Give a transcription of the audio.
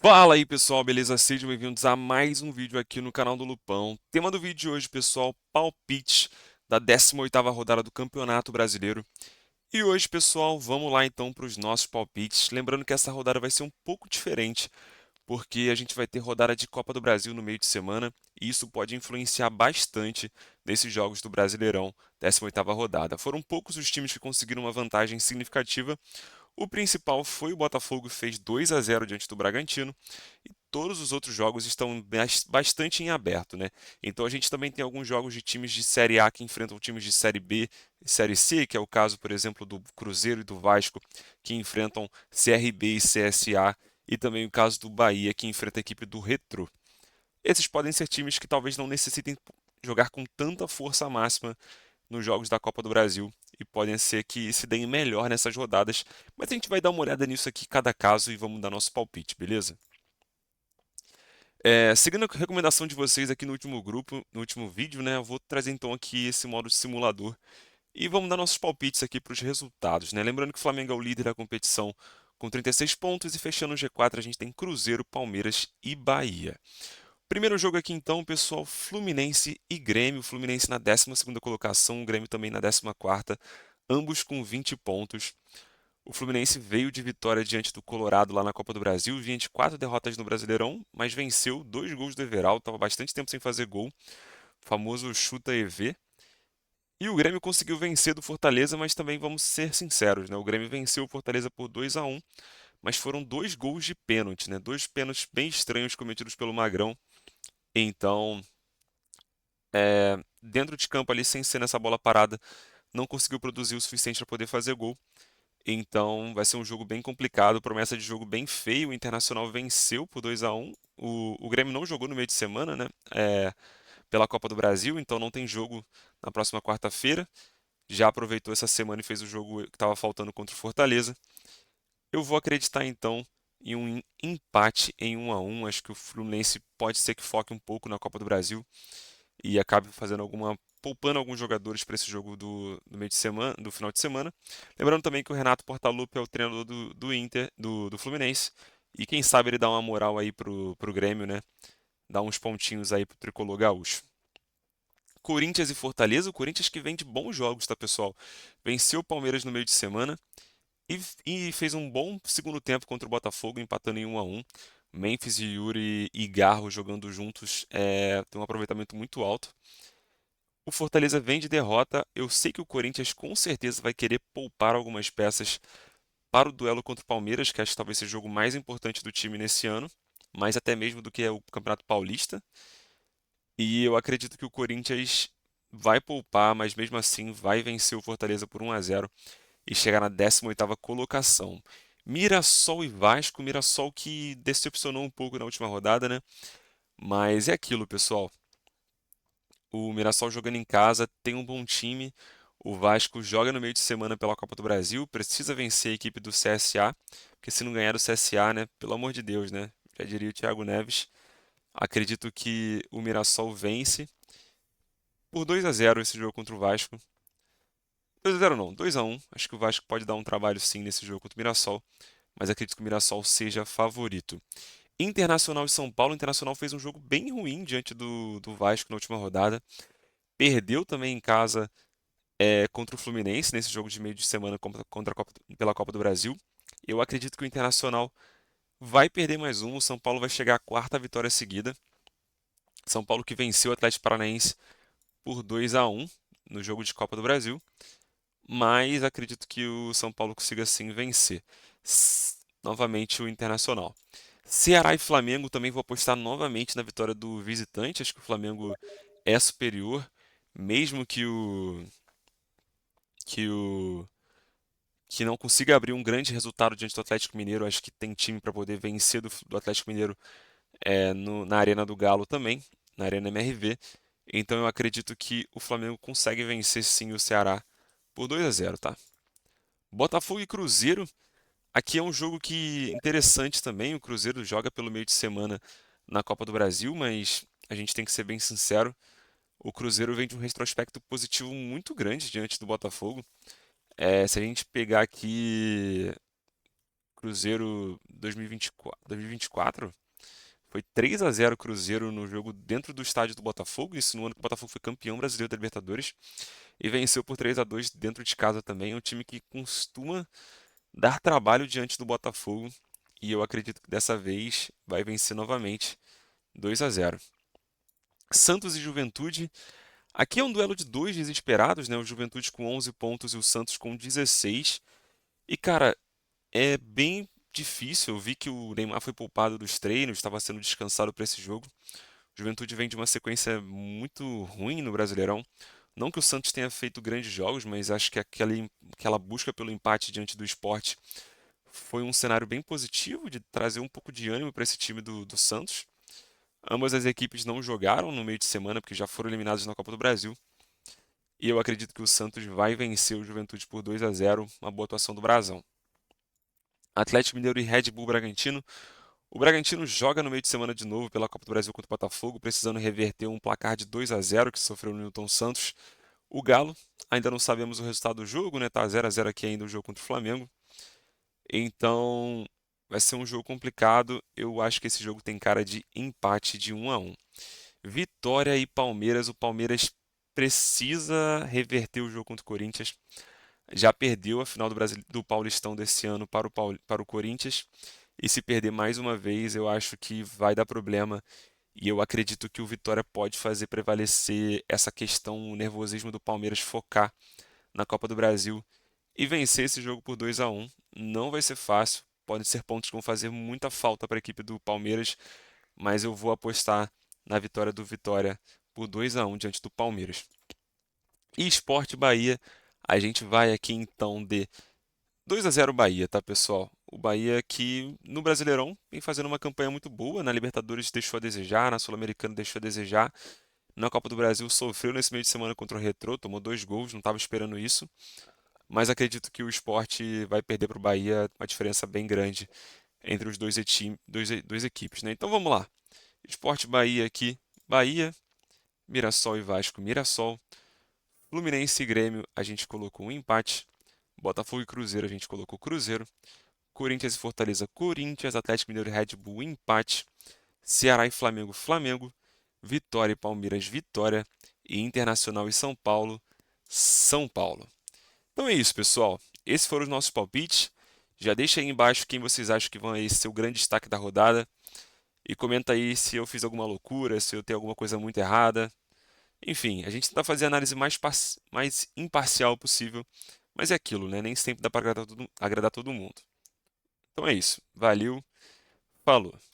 Fala aí pessoal, beleza? Sejam bem-vindos a mais um vídeo aqui no canal do Lupão. Tema do vídeo de hoje, pessoal, palpite da 18ª rodada do Campeonato Brasileiro. E hoje, pessoal, vamos lá então para os nossos palpites. Lembrando que essa rodada vai ser um pouco diferente, porque a gente vai ter rodada de Copa do Brasil no meio de semana, e isso pode influenciar bastante nesses jogos do Brasileirão, 18ª rodada. Foram poucos os times que conseguiram uma vantagem significativa. O principal foi o Botafogo, que fez 2-0 diante do Bragantino, e todos os outros jogos estão bastante em aberto, né? Então a gente também tem alguns jogos de times de Série A que enfrentam times de Série B e Série C, que é o caso, por exemplo, do Cruzeiro e do Vasco, que enfrentam CRB e CSA, e também o caso do Bahia, que enfrenta a equipe do Retrô. Esses podem ser times que talvez não necessitem jogar com tanta força máxima nos jogos da Copa do Brasil e podem ser que se deem melhor nessas rodadas, mas a gente vai dar uma olhada nisso aqui, cada caso, e vamos dar nosso palpite, beleza? Seguindo a recomendação de vocês aqui no último grupo, no último vídeo, né, eu vou trazer então aqui esse modo de simulador e vamos dar nossos palpites aqui para os resultados, né? Lembrando que o Flamengo é o líder da competição com 36 pontos e fechando o G4 a gente tem Cruzeiro, Palmeiras e Bahia. Primeiro jogo aqui então, pessoal, Fluminense e Grêmio. Fluminense na 12ª colocação, o Grêmio também na 14ª, ambos com 20 pontos. O Fluminense veio de vitória diante do Colorado lá na Copa do Brasil, vinha de 4 derrotas no Brasileirão, mas venceu 2 gols do Everaldo, estava bastante tempo sem fazer gol, famoso chuta EV. E o Grêmio conseguiu vencer do Fortaleza, mas também vamos ser sinceros, né? O Grêmio venceu o Fortaleza por 2-1, mas foram 2 gols de pênalti, né? 2 pênaltis bem estranhos cometidos pelo Magrão. Então, dentro de campo ali, sem ser nessa bola parada, não conseguiu produzir o suficiente para poder fazer gol. Então vai ser um jogo bem complicado, promessa de jogo bem feio. O Internacional venceu por 2-1. O Grêmio não jogou no meio de semana, né? Pela Copa do Brasil, então não tem jogo na próxima quarta-feira. Já aproveitou essa semana e fez o jogo que estava faltando contra o Fortaleza. Eu vou acreditar então em um empate em 1-1. Acho que o Fluminense pode ser que foque um pouco na Copa do Brasil e acabe fazendo poupando alguns jogadores para esse jogo do meio de semana, do final de semana. Lembrando também que o Renato Portaluppi é o treinador do Inter, do Fluminense, e quem sabe ele dá uma moral aí pro Grêmio, né? Dá uns pontinhos aí pro tricolor gaúcho. Corinthians e Fortaleza, o Corinthians que vem de bons jogos, tá, pessoal? Venceu o Palmeiras no meio de semana e, e fez um bom segundo tempo contra o Botafogo, empatando em 1-1. Memphis e Yuri e Garro jogando juntos tem um aproveitamento muito alto. O Fortaleza vem de derrota. Eu sei que o Corinthians com certeza vai querer poupar algumas peças para o duelo contra o Palmeiras, que acho que talvez seja o jogo mais importante do time nesse ano, mais até mesmo do que é o Campeonato Paulista. E eu acredito que o Corinthians vai poupar, mas mesmo assim vai vencer o Fortaleza por 1-0 e chegar na 18ª colocação. Mirassol e Vasco, Mirassol que decepcionou um pouco na última rodada, né? Mas é aquilo, pessoal. O Mirassol jogando em casa tem um bom time. O Vasco joga no meio de semana pela Copa do Brasil, precisa vencer a equipe do CSA, porque se não ganhar do CSA, né, pelo amor de Deus, né, já diria o Thiago Neves. Acredito que o Mirassol vence por 2-0 esse jogo contra o Vasco. 2-0 não, 2-1. Acho que o Vasco pode dar um trabalho sim nesse jogo contra o Mirassol, mas acredito que o Mirassol seja favorito. Internacional e São Paulo, o Internacional fez um jogo bem ruim diante do Vasco na última rodada. Perdeu também em casa contra o Fluminense nesse jogo de meio de semana pela Copa do Brasil. Eu acredito que o Internacional vai perder mais um. O São Paulo vai chegar à quarta vitória seguida. São Paulo que venceu o Atlético Paranaense por 2-1 no jogo de Copa do Brasil, mas acredito que o São Paulo consiga sim vencer. Novamente o Internacional. Ceará e Flamengo também vou apostar novamente na vitória do visitante. Acho que o Flamengo é superior, mesmo que o que não consiga abrir um grande resultado diante do Atlético Mineiro. Acho que tem time para poder vencer do Atlético Mineiro na Arena do Galo também, na Arena MRV. Então eu acredito que o Flamengo consegue vencer sim o Ceará por 2-0, tá? Botafogo e Cruzeiro, aqui é um jogo que interessante também. O Cruzeiro joga pelo meio de semana na Copa do Brasil, mas a gente tem que ser bem sincero. O Cruzeiro vem de um retrospecto positivo muito grande diante do Botafogo. Se a gente pegar aqui Cruzeiro 2024. Foi 3-0 Cruzeiro no jogo dentro do estádio do Botafogo, isso no ano que o Botafogo foi campeão brasileiro da Libertadores, e venceu por 3-2 dentro de casa também. É um time que costuma dar trabalho diante do Botafogo, e eu acredito que dessa vez vai vencer novamente 2-0. Santos e Juventude. Aqui é um duelo de dois desesperados, né? O Juventude com 11 pontos e o Santos com 16. E, cara, é bem difícil. Eu vi que o Neymar foi poupado dos treinos, estava sendo descansado para esse jogo. O Juventude vem de uma sequência muito ruim no Brasileirão. Não que o Santos tenha feito grandes jogos, mas acho que aquela busca pelo empate diante do Sport foi um cenário bem positivo de trazer um pouco de ânimo para esse time do Santos. Ambas as equipes não jogaram no meio de semana porque já foram eliminadas na Copa do Brasil. E eu acredito que o Santos vai vencer o Juventude por 2-0, uma boa atuação do Brasão. Atlético Mineiro e Red Bull Bragantino. O Bragantino joga no meio de semana de novo pela Copa do Brasil contra o Botafogo, precisando reverter um placar de 2-0 que sofreu no Newton Santos. O Galo, ainda não sabemos o resultado do jogo, né? Tá 0-0 aqui ainda o jogo contra o Flamengo. Então, vai ser um jogo complicado. Eu acho que esse jogo tem cara de empate de 1-1. Vitória e Palmeiras. O Palmeiras precisa reverter o jogo contra o Corinthians. Já perdeu a final do Paulistão desse ano para o Corinthians. E se perder mais uma vez, eu acho que vai dar problema. E eu acredito que o Vitória pode fazer prevalecer essa questão, o nervosismo do Palmeiras focar na Copa do Brasil e vencer esse jogo por 2-1. Não vai ser fácil, podem ser pontos que vão fazer muita falta para a equipe do Palmeiras, mas eu vou apostar na vitória do Vitória por 2-1 diante do Palmeiras. E Sport Bahia, a gente vai aqui então de 2-0 Bahia, tá, pessoal? O Bahia que no Brasileirão vem fazendo uma campanha muito boa, na Libertadores deixou a desejar, na Sul-Americana deixou a desejar, na Copa do Brasil sofreu nesse meio de semana contra o Retrô, tomou 2 gols, não estava esperando isso, mas acredito que o Sport vai perder para o Bahia uma diferença bem grande entre os dois equipes, né? Então vamos lá. Sport Bahia aqui, Bahia, Mirassol e Vasco, Mirassol, Fluminense e Grêmio, a gente colocou um empate, Botafogo e Cruzeiro, a gente colocou Cruzeiro, Corinthians e Fortaleza, Corinthians, Atlético Mineiro e Red Bull, empate. Ceará e Flamengo, Flamengo. Vitória e Palmeiras, Vitória. E Internacional e São Paulo, São Paulo. Então é isso, pessoal. Esses foram os nossos palpites. Já deixa aí embaixo quem vocês acham que vão aí ser o grande destaque da rodada. E comenta aí se eu fiz alguma loucura, se eu tenho alguma coisa muito errada. Enfim, a gente tenta fazer a análise mais imparcial possível. Mas é aquilo, né? Nem sempre dá para agradar todo mundo. Então é isso. Valeu, falou.